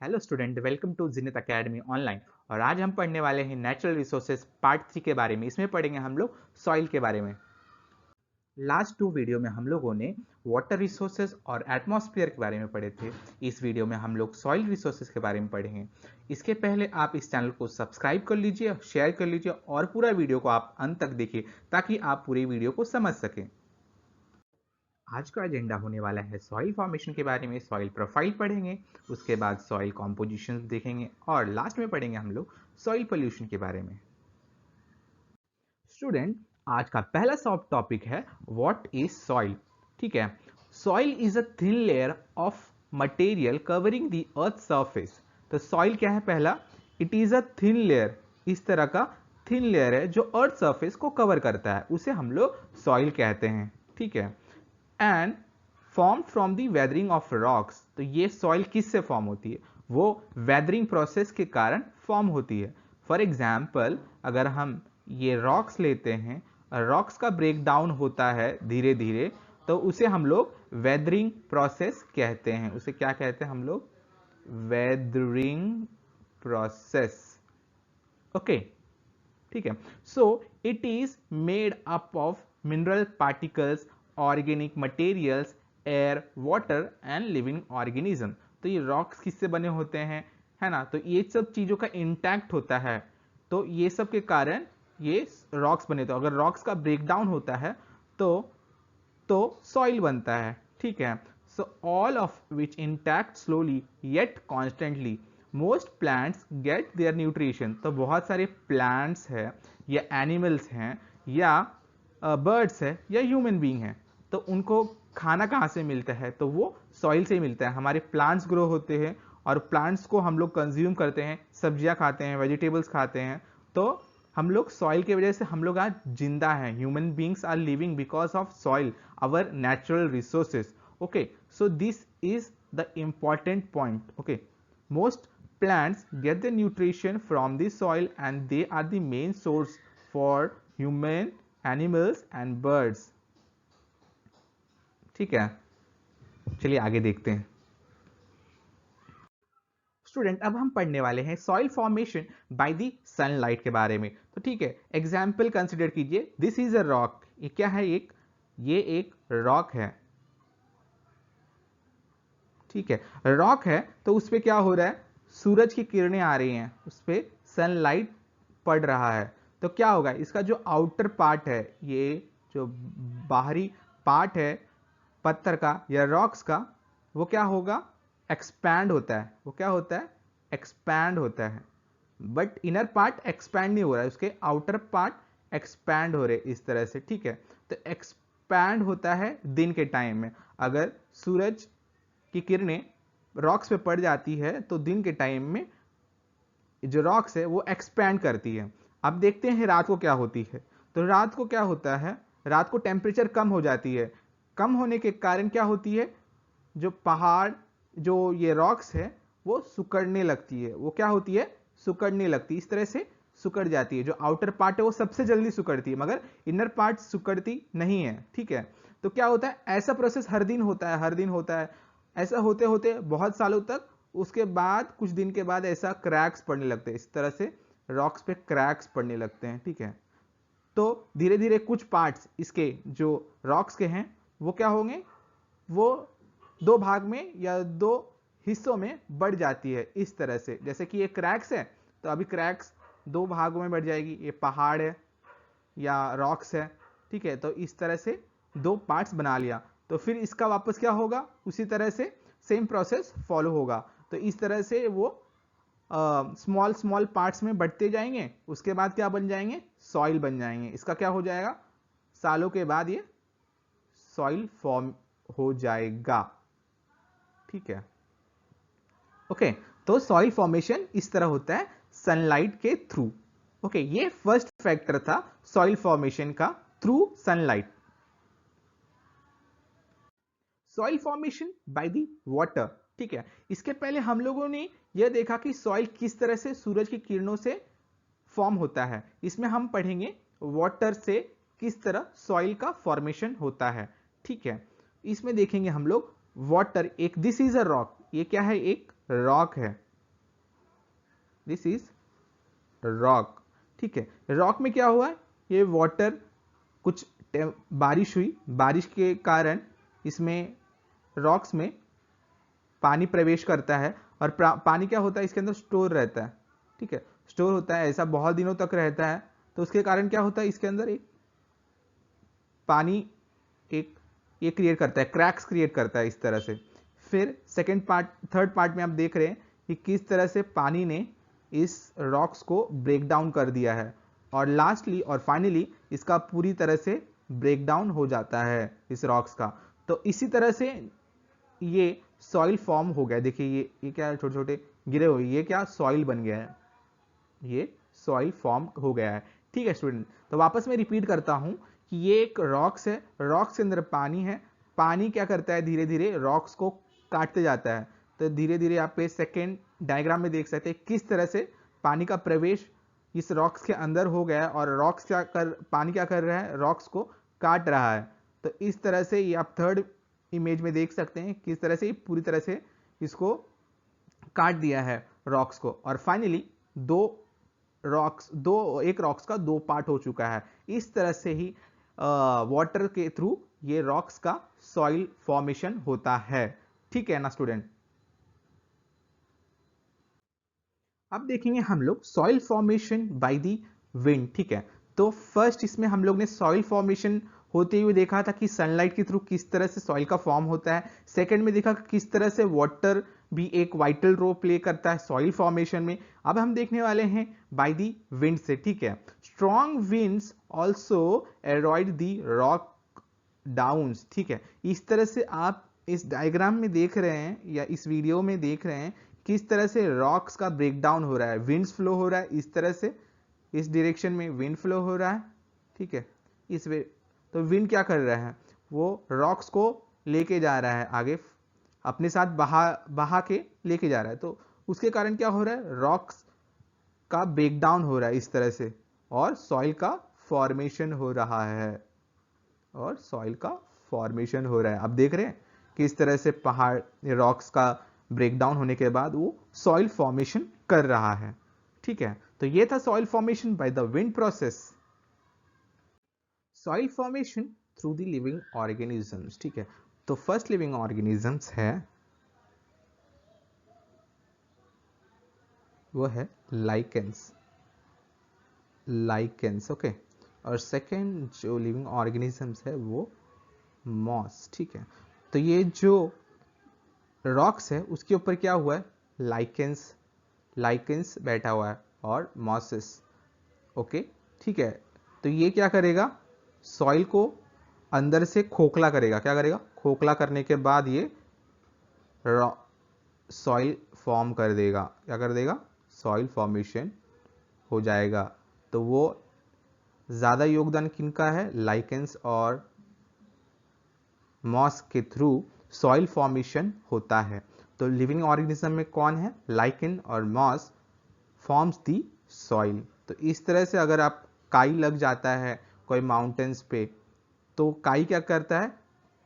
Hello student, welcome to जिनित academy online. और आज हम पढ़ने वाले हैं नेचुरल रिसोर्सेज पार्ट 3 के बारे में। इसमें पढ़ेंगे हम लोग सॉइल के बारे में। लास्ट 2 वीडियो में हम लोगों ने वाटर रिसोर्सेज और एटमॉस्फेयर के बारे में पढ़े थे। इस वीडियो में हम लोग सॉइल रिसोर्सेज के बारे में पढ़ेंगे। इसके पहले आप इस चैनल को सब्सक्राइब कर लीजिए, शेयर कर लीजिए और पूरा वीडियो को आप अंत तक देखिए ताकि आप पूरी वीडियो को समझ सकें। आज का एजेंडा होने वाला है सॉइल फॉर्मेशन के बारे में। सॉइल प्रोफाइल पढ़ेंगे, उसके बाद सॉइल कॉम्पोजिशन देखेंगे और लास्ट में पढ़ेंगे हम लोग सॉइल पोल्यूशन के बारे में। स्टूडेंट, आज का पहला सब टॉपिक है व्हाट इज सॉइल। ठीक है, soil is a thin layer of material covering the earth surface. तो सॉइल क्या है? पहला, it is a thin layer, इस तरह का थिन लेयर है जो अर्थ सरफेस को कवर करता है, उसे हम लोग सॉइल कहते हैं। ठीक है, and form from the weathering of rocks. तो ये सॉइल किससे फॉर्म होती है? वो वेदरिंग प्रोसेस के कारण फॉर्म होती है। फॉर एग्जाम्पल, अगर हम ये रॉक्स लेते हैं, रॉक्स का ब्रेक डाउन होता है धीरे धीरे, तो उसे हम लोग वेदरिंग प्रोसेस कहते हैं। उसे क्या कहते हैं हम लोग? Weathering process. ओके, ठीक है। So it is made up of mineral particles, organic materials, air, water and living organism. तो ये रॉक्स किससे बने होते हैं, है ना? तो ये सब चीजों का इंटैक्ट होता है, तो ये सब के कारण ये रॉक्स बने। तो अगर रॉक्स का ब्रेकडाउन होता है तो सॉइल बनता है। ठीक है, so all of which intact slowly yet constantly, most plants get their nutrition. तो बहुत सारे प्लांट्स हैं या एनिमल्स हैं या बर्ड्स है या ह्यूमन बींग है, तो उनको खाना कहाँ से मिलता है? तो वो सॉइल से ही मिलता है। हमारे प्लांट्स ग्रो होते हैं और प्लांट्स को हम लोग कंज्यूम करते हैं, सब्जियां खाते हैं, वेजिटेबल्स खाते हैं। तो हम लोग सॉइल की वजह से हम लोग आज जिंदा हैं। Human beings are living because of soil, our natural resources. Okay, so this is the important point. Okay, most plants get their nutrition from the soil and they are the main source for human, animals and birds. ठीक है, चलिए आगे देखते हैं। Student, अब हम पढ़ने वाले हैं soil formation by the sunlight के बारे में। तो ठीक है, एग्जाम्पल कंसिडर कीजिए। This is a rock. ये क्या है? ये एक रॉक है। ठीक है, रॉक है तो उस पर क्या हो रहा है? सूरज की किरणें आ रही हैं, उस पर सनलाइट पड़ रहा है। तो क्या होगा? इसका जो आउटर पार्ट है, ये जो बाहरी पार्ट है पत्थर का या रॉक्स का, वो क्या होगा? एक्सपैंड होता है। वो क्या होता है? एक्सपैंड होता है। बट इनर पार्ट एक्सपैंड नहीं हो रहा है, उसके आउटर पार्ट एक्सपैंड हो रहे इस तरह से। ठीक है, तो एक्सपैंड होता है दिन के टाइम में। अगर सूरज की किरणें रॉक्स पे पड़ जाती है तो दिन के टाइम में जो रॉक्स है वो एक्सपैंड करती है। अब देखते हैं रात को क्या होती है। तो रात को क्या होता है? रात को टेम्परेचर कम हो जाती है। कम होने के कारण क्या होती है? जो पहाड़, जो ये रॉक्स है, वो सुकड़ने लगती है। वो क्या होती है? सुकड़ने लगती है। इस तरह से सुकड़ जाती है। जो आउटर पार्ट है वो सबसे जल्दी सुकड़ती है, मगर इनर पार्ट सुकड़ती नहीं है। ठीक है, तो क्या होता है? ऐसा प्रोसेस हर दिन होता है, हर दिन होता है। ऐसा होते होते बहुत सालों तक, उसके बाद कुछ दिन के बाद ऐसा क्रैक्स पड़ने लगते हैं। इस तरह से रॉक्स पे क्रैक्स पड़ने लगते हैं। ठीक है, तो धीरे धीरे कुछ पार्ट्स इसके जो रॉक्स के हैं वो क्या होंगे? वो दो भाग में या दो हिस्सों में बढ़ जाती है इस तरह से। जैसे कि ये क्रैक्स है, तो अभी क्रैक्स दो भागों में बढ़ जाएगी। ये पहाड़ है या रॉक्स है। ठीक है, तो इस तरह से दो पार्ट्स बना लिया। तो फिर इसका वापस क्या होगा? उसी तरह से सेम प्रोसेस फॉलो होगा। तो इस तरह से वो स्मॉल स्मॉल पार्ट्स में बढ़ते जाएंगे। उसके बाद क्या बन जाएंगे? सॉइल बन जाएंगे। इसका क्या हो जाएगा? सालों के बाद ये सॉइल फॉर्म हो जाएगा। ठीक है, ओके। तो सॉइल फॉर्मेशन इस तरह होता है, सनलाइट के थ्रू। ओके, ये फर्स्ट फैक्टर था सॉइल फॉर्मेशन का, through sunlight. Soil formation by the water. ठीक है, इसके पहले हम लोगों ने यह देखा कि सॉइल किस तरह से सूरज की किरणों से फॉर्म होता है। इसमें हम पढ़ेंगे वाटर से किस तरह सॉइल का फॉर्मेशन होता है। ठीक है, इसमें देखेंगे हम लोग वाटर। एक दिस इज अ रॉक। ये क्या है? एक रॉक है। This is rock. ठीक है, रॉक में क्या हुआ है, ये वाटर कुछ बारिश हुई, बारिश के कारण इसमें रॉक्स में पानी प्रवेश करता है और पानी क्या होता है इसके अंदर स्टोर रहता है। ठीक है, स्टोर होता है, ऐसा बहुत दिनों तक रहता है, तो उसके कारण क्या होता है इसके अंदर एक पानी एक ये क्रिएट करता है, क्रैक्स क्रिएट करता है इस तरह से। फिर सेकेंड पार्ट, थर्ड पार्ट में आप देख रहे हैं कि किस तरह से पानी ने इस रॉक्स को ब्रेक डाउन कर दिया है और लास्टली और फाइनली इसका पूरी तरह से ब्रेक डाउन हो जाता है इस रॉक्स का। तो इसी तरह से ये सॉइल फॉर्म हो गया। देखिए ये क्या है, छोटे छोटे गिरे हुए, ये क्या सॉइल बन गया है, ये सॉइल फॉर्म हो गया है। ठीक है स्टूडेंट, तो वापस मैं रिपीट करता हूं कि ये एक रॉक्स है, रॉक्स के अंदर पानी है, पानी क्या करता है धीरे धीरे रॉक्स को काटते जाता है। तो धीरे धीरे आप पे सेकेंड डायग्राम में देख सकते हैं किस तरह से पानी का प्रवेश इस रॉक्स के अंदर हो गया है और रॉक्स पानी क्या कर रहा है, रॉक्स को काट रहा है। तो इस तरह से ये आप थर्ड इमेज में देख सकते हैं किस तरह से पूरी तरह से इसको काट दिया है रॉक्स को और फाइनली एक रॉक्स का दो पार्ट हो चुका है। इस तरह से ही वाटर के थ्रू ये रॉक्स का सॉइल फॉर्मेशन होता है। ठीक है ना स्टूडेंट। अब देखेंगे हम लोग soil formation by the wind. ठीक है, तो फर्स्ट इसमें हम लोग ने सॉइल फॉर्मेशन होते हुए देखा था कि सनलाइट के थ्रू किस तरह से सॉइल का फॉर्म होता है। सेकंड में देखा किस तरह से वाटर भी एक वाइटल रोल प्ले करता है सॉइल फॉर्मेशन में। अब हम देखने वाले हैं बाय द विंड से। ठीक है, strong winds also erode the rock downs. ठीक है, इस तरह से आप इस डायग्राम में देख रहे हैं या इस वीडियो में देख रहे हैं किस तरह से रॉक्स का ब्रेक डाउन हो रहा है, विंड्स फ्लो हो रहा है इस तरह से, इस डायरेक्शन में विंड फ्लो हो रहा है। ठीक है, इस वे तो विंड क्या कर रहा है, वो रॉक्स को लेके जा रहा है आगे, अपने साथ बहा बहा के लेके जा रहा है। तो उसके कारण क्या हो रहा है, रॉक्स का ब्रेक डाउन हो रहा है इस तरह से और सॉइल का फॉर्मेशन हो रहा है, और सॉइल का फॉर्मेशन हो रहा है। आप देख रहे हैं किस तरह से पहाड़ रॉक्स का ब्रेकडाउन होने के बाद वो सॉइल फॉर्मेशन कर रहा है। ठीक है, तो ये था soil formation by the wind process. Soil formation through the living organisms. ठीक है, तो फर्स्ट लिविंग ऑर्गेनिजम्स है वो है लाइकेंस, लाइकेंस। ओके, और सेकेंड जो लिविंग ऑर्गेनिजम्स है वो मॉस। ठीक है, तो ये जो रॉक्स है उसके ऊपर क्या हुआ है, लाइकेंस, लाइकेंस बैठा हुआ है और मॉसेस। ओके, ठीक है, तो ये क्या करेगा, सॉइल को अंदर से खोखला करेगा। क्या करेगा, खोखला करने के बाद ये सॉइल फॉर्म कर देगा। क्या कर देगा, सॉइल फॉर्मेशन हो जाएगा। तो वो ज़्यादा योगदान किनका है, लाइकेंस और मॉस के थ्रू सॉइल फॉर्मेशन होता है। तो लिविंग ऑर्गेनिज्म में कौन है, लाइकेन और मॉस फॉर्म्स दी सॉइल। तो इस तरह से अगर आप काई लग जाता है कोई माउंटेन्स पे, तो काई क्या करता है,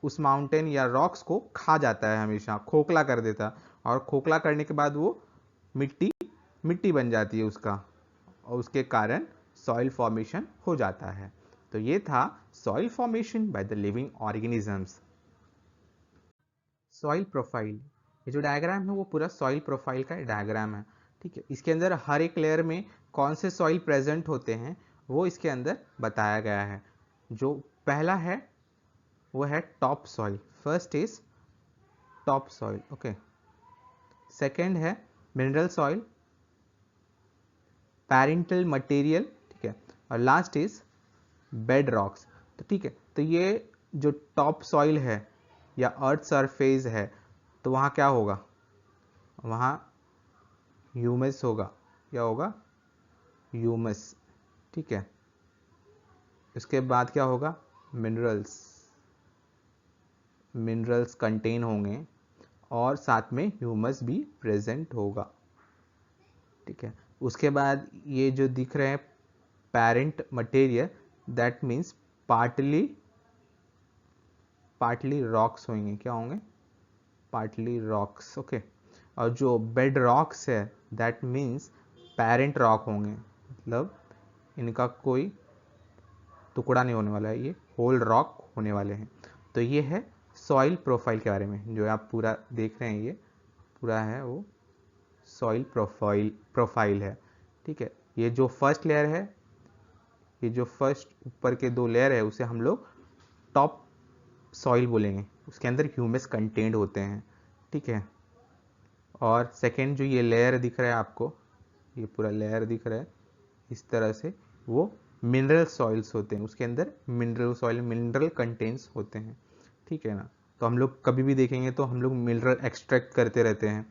उस माउंटेन या रॉक्स को खा जाता है, हमेशा खोखला कर देता है, और खोखला करने के बाद वो मिट्टी मिट्टी बन जाती है उसका, और उसके कारण सॉइल फॉर्मेशन हो जाता है। तो ये था soil formation by the living organisms. Soil profile, ये जो डायग्राम है वो पूरा सॉइल प्रोफाइल का डायग्राम है। ठीक है, इसके अंदर हर एक लेयर में कौन से सॉइल प्रेजेंट होते हैं वो इसके अंदर बताया गया है। जो पहला है वो है top soil, first is top soil. Okay, second है मिनरल सॉइल, पैरेंटल मटेरियल। ठीक है, और लास्ट इज बेड रॉक्स। तो ठीक है, तो ये जो टॉप सॉइल है या अर्थ सरफेस है, तो वहाँ क्या होगा, वहाँ ह्यूमस होगा। क्या होगा, ह्यूमस। ठीक है, इसके बाद क्या होगा, मिनरल्स, मिनरल्स कंटेन होंगे और साथ में ह्यूमस भी प्रेजेंट होगा। ठीक है, उसके बाद ये जो दिख रहे हैं parent material, that means partly partly rocks होंगे। क्या होंगे, पार्टली रॉक्स। ओके, और जो बेड रॉक्स है दैट मीन्स पेरेंट रॉक होंगे, मतलब इनका कोई टुकड़ा नहीं होने वाला है, ये होल रॉक होने वाले हैं। तो ये है सॉइल प्रोफाइल के बारे में, जो आप पूरा देख रहे हैं ये पूरा है वो सॉइल प्रोफाइल है। ठीक है, ये जो फर्स्ट लेयर है, ये जो फर्स्ट ऊपर के 2 लेयर है उसे हम लोग टॉप सॉइल बोलेंगे, उसके अंदर ह्यूमस कंटेंट होते हैं। ठीक है, और सेकेंड जो ये लेयर दिख रहा है आपको, ये पूरा लेयर दिख रहा है इस तरह से, वो मिनरल सॉइल्स होते हैं, उसके अंदर मिनरल सॉइल मिनरल कंटेंट्स होते हैं। ठीक है ना, तो हम लोग कभी भी देखेंगे तो हम लोग मिनरल एक्सट्रैक्ट करते रहते हैं,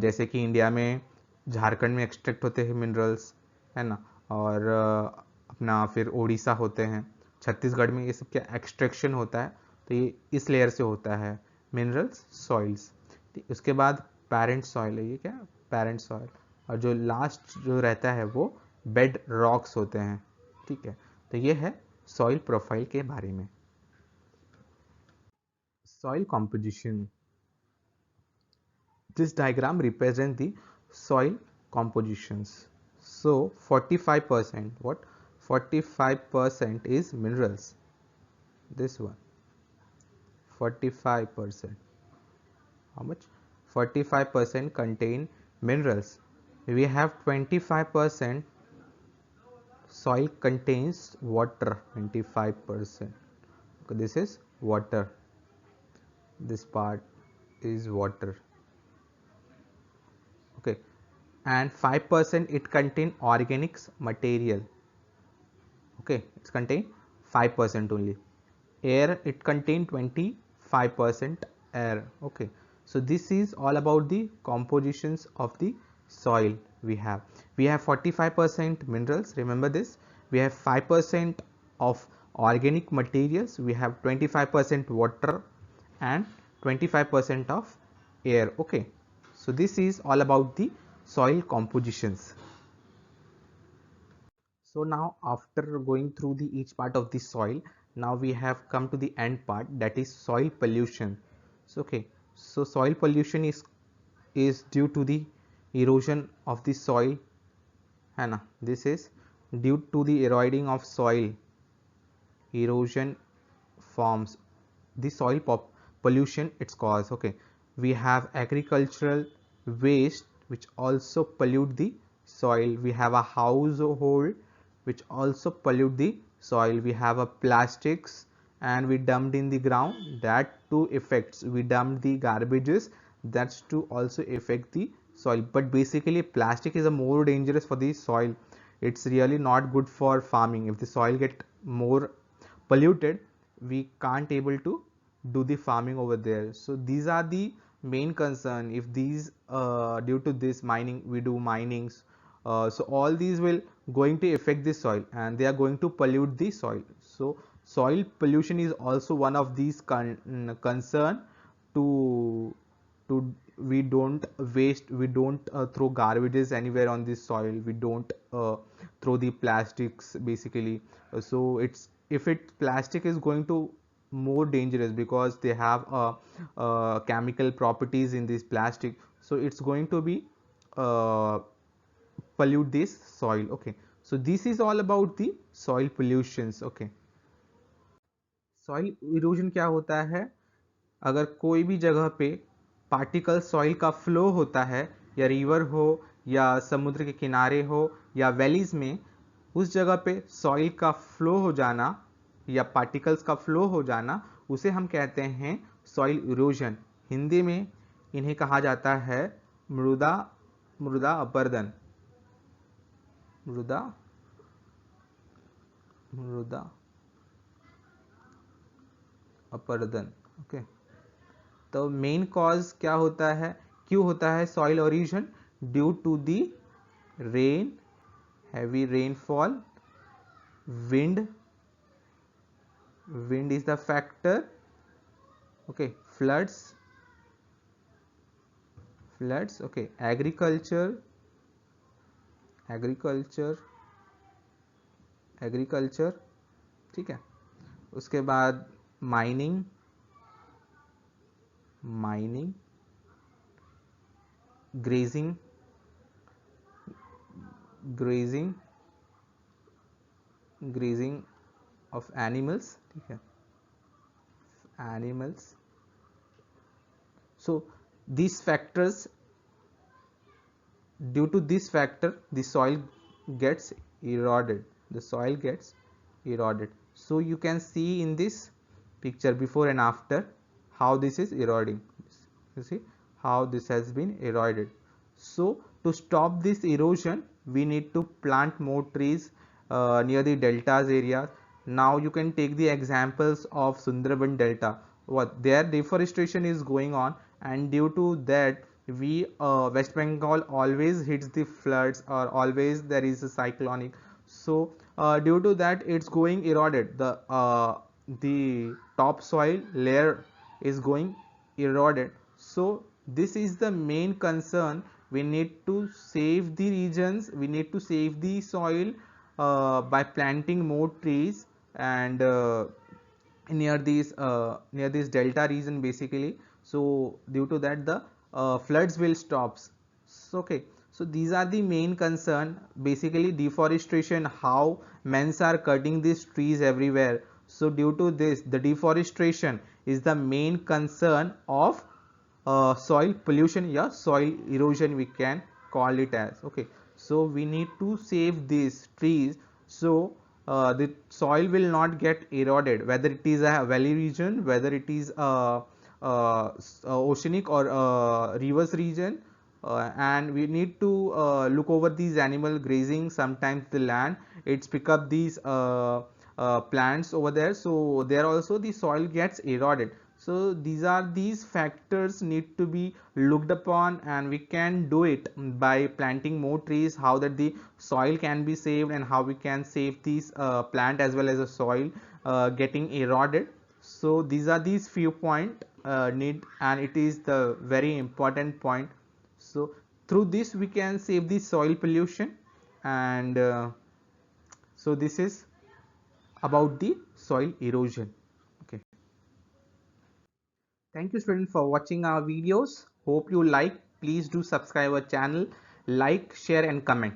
जैसे कि इंडिया में झारखंड में एक्सट्रैक्ट होते हैं मिनरल्स, है ना, और अपना फिर उड़ीसा होते हैं, छत्तीसगढ़ में ये सब क्या एक्सट्रैक्शन होता है, तो ये इस लेयर से होता है मिनरल्स सॉइल्स। उसके बाद पेरेंट सॉइल है, ये क्या पेरेंट सॉइल, और जो लास्ट जो रहता है वो बेड रॉक्स होते हैं। ठीक है, तो ये है सॉइल प्रोफाइल के बारे में। Soil composition, this diagram represents the soil compositions. So 45%, what 45% is minerals, this one 45%, how much 45% contain minerals. We have 25% soil contains water, 25%, okay, this is water, this part is water, okay, and 5% it contain organics material, okay, it's contain 5% only. Air, it contain 25% air, okay. So this is all about the compositions of the soil. We have 45% minerals, remember this. We have 5% of organic materials, we have 25% water and 25% of air, okay. So this is all about the soil compositions. So now after going through the each part of the soil, now we have come to the end part, that is soil pollution. So okay, so soil pollution is due to the erosion of the soil, है ना, this is due to the eroding of soil, erosion forms the soil pollution its cause, okay. We have agricultural waste which also pollute the soil, we have a household which also pollute the soil, we have a plastics and we dumped in the ground, that too affects, we dumped the garbages, that's to also affect the soil. But basically plastic is a more dangerous for the soil, it's really not good for farming. If the soil get more polluted, we can't able to do the farming over there. So these are the main concern. If these due to this mining, we do minings, so all these will going to affect the soil and they are going to pollute the soil. So soil pollution is also one of these concern to we don't waste, we don't throw garbages anywhere on this soil, we don't throw the plastics basically. So it's, if it plastic is going to more dangerous because they have chemical properties in this plastic, so it's going to be uh, pollute this soil, okay. So this is all about the soil pollutions, okay. Soil erosion क्या होता है, अगर कोई भी जगह पे particle soil का flow होता है, या रिवर हो या समुद्र के किनारे हो या वैलीज में, उस जगह पे सॉइल का फ्लो हो जाना या पार्टिकल्स का फ्लो हो जाना, उसे हम कहते हैं सॉइल इरोजन। हिंदी में इन्हें कहा जाता है मृदा मृदा अपरदन, मृदा मृदा अपरदन, ओके। तो मेन कॉज क्या होता है, क्यों होता है soil erosion? Due to the rain, heavy rainfall, wind, wind is the factor, okay, floods, floods, okay, agriculture, agriculture, agriculture, ठीक है। उसके बाद mining, mining, grazing, grazing of animals, ठीक है, animals. So these factors, due to this factor, the soil gets eroded, so you can see in this picture before and after how this is eroding. You see how this has been eroded. So to stop this erosion, we need to plant more trees near the deltas areas. Now you can take the examples of Sundarban Delta. What their deforestation is going on, and due to that, we West Bengal always hits the floods, or always there is a cyclonic. So due to that, it's going eroded. The topsoil layer is going eroded. So this is the main concern. We need to save the regions, we need to save the soil by planting more trees, and near this delta region basically. So due to that, the floods will stop. So, okay, so these are the main concern, basically deforestation, how men are cutting these trees everywhere. So due to this, the deforestation is the main concern of soil pollution, yeah, soil erosion we can call it as. Okay, so we need to save these trees, so the soil will not get eroded, whether it is a valley region, whether it is oceanic or rivers region. And we need to look over these animal grazing. Sometimes the land, it's pick up these plants over there, so there also the soil gets eroded. So these factors need to be looked upon, and we can do it by planting more trees, how that the soil can be saved, and how we can save these plant as well as the soil getting eroded. So these are these few point need, and it is the very important point. So through this we can save the soil pollution, and so this is about the soil erosion. Okay, thank you students for watching our videos. Hope you like. Please do subscribe our channel, like, share and comment.